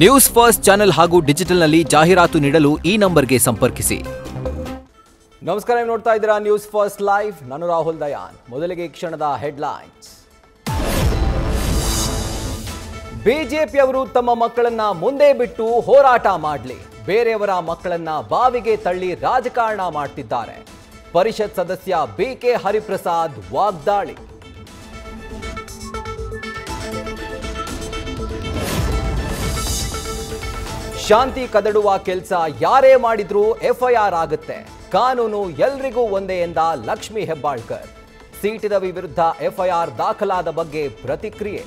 News first channel ಹಾಗೂ ಡಿಜಿಟಲ್ನಲ್ಲಿ ಜಾಹೀರಾತು ನೀಡಲು ಈ ನಂಬರ್ಗೆ ಸಂಪರ್ಕಿಸಿ. ನಮಸ್ಕಾರ, ನೀವು ನೋಡ್ತಾ ಇದ್ದೀರಾ ನ್ಯೂಸ್ ಫಸ್ಟ್ ಲೈವ್. ನಾನು ರಾಹುಲ್ ದಯಾನ್. ಮೊದಲಿಗೆ ಕ್ಷಣದ ಹೆಡ್ಲೈನ್ಸ್. ಬಿಜೆಪಿಯವರು ತಮ್ಮ ಮಕ್ಕಳನ್ನ ಮುಂದೆ ಬಿಟ್ಟು ಹೋರಾಟ ಮಾಡಲಿ, ಬೇರೆಯವರ ಮಕ್ಕಳನ್ನ ಬಾವಿಗೆ ತಳ್ಳಿ ರಾಜಕಾರಣ ಮಾಡ್ತಿದ್ದಾರೆ. ಪರಿಷತ್ ಸದಸ್ಯ ಬಿಕೆ ಹರಿಪ್ರಸಾದ್ ವಾಗ್ದಾಳಿ. ಶಾಂತಿ ಕದಡುವ ಕೆಲಸ ಯಾರೇ ಮಾಡಿದ್ರೂ ಎಫ್ಐಆರ್ ಆಗುತ್ತೆ, ಕಾನೂನು ಎಲ್ರಿಗೂ ಒಂದೇ ಎಂದ ಲಕ್ಷ್ಮಿ ಹೆಬ್ಬಾಳ್ಕರ್. ಸಿಟಿ ರವಿ ವಿರುದ್ಧ ಎಫ್ಐಆರ್ ದಾಖಲಾದ ಬಗ್ಗೆ ಪ್ರತಿಕ್ರಿಯೆ.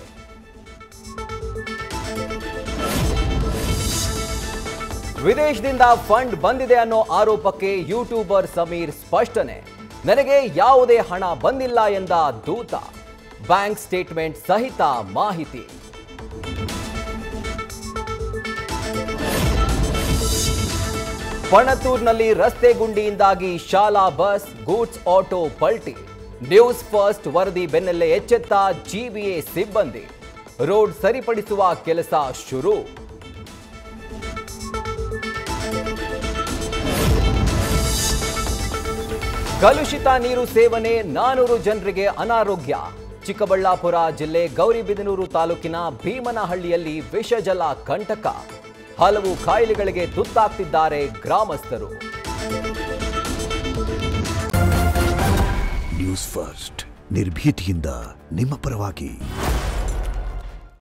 ವಿದೇಶದಿಂದ ಫಂಡ್ ಬಂದಿದೆ ಅನ್ನೋ ಆರೋಪಕ್ಕೆ ಯೂಟ್ಯೂಬರ್ ಸಮೀರ್ ಸ್ಪಷ್ಟನೆ. ನನಗೆ ಯಾವುದೇ ಹಣ ಬಂದಿಲ್ಲ ಎಂದ ದೂತ. ಬ್ಯಾಂಕ್ ಸ್ಟೇಟ್ಮೆಂಟ್ ಸಹಿತ ಮಾಹಿತಿ. ಪಣತೂರ್ನಲ್ಲಿ ರಸ್ತೆ ಗುಂಡಿಯಿಂದಾಗಿ ಶಾಲಾ ಬಸ್, ಗೂಡ್ಸ್ ಆಟೋ ಪಲ್ಟಿ. ನ್ಯೂಸ್ ಫಸ್ಟ್ ವರದಿ ಬೆನ್ನಲ್ಲೇ ಎಚ್ಚೆತ್ತ ಜಿಬಿಎ ಸಿಬ್ಬಂದಿ. ರೋಡ್ ಸರಿಪಡಿಸುವ ಕೆಲಸ ಶುರು. ಕಲುಷಿತ ನೀರು ಸೇವನೆ 400 ಜನರಿಗೆ ಅನಾರೋಗ್ಯ. ಚಿಕ್ಕಬಳ್ಳಾಪುರ ಜಿಲ್ಲೆ ಗೌರಿಬಿದನೂರು ತಾಲೂಕಿನ ಭೀಮನಹಳ್ಳಿಯಲ್ಲಿ ವಿಷಜಲ ಕಂಟಕ. ಹಲವು ಕಾಯಿಲೆಗಳಿಗೆ ತುತ್ತಾಗ್ತಿದ್ದಾರೆ ಗ್ರಾಮಸ್ಥರು. ನ್ಯೂಸ್ ಫಸ್ಟ್ ನಿರ್ಭೀತಿಯಿಂದ ನಿಮ್ಮ ಪರವಾಗಿ.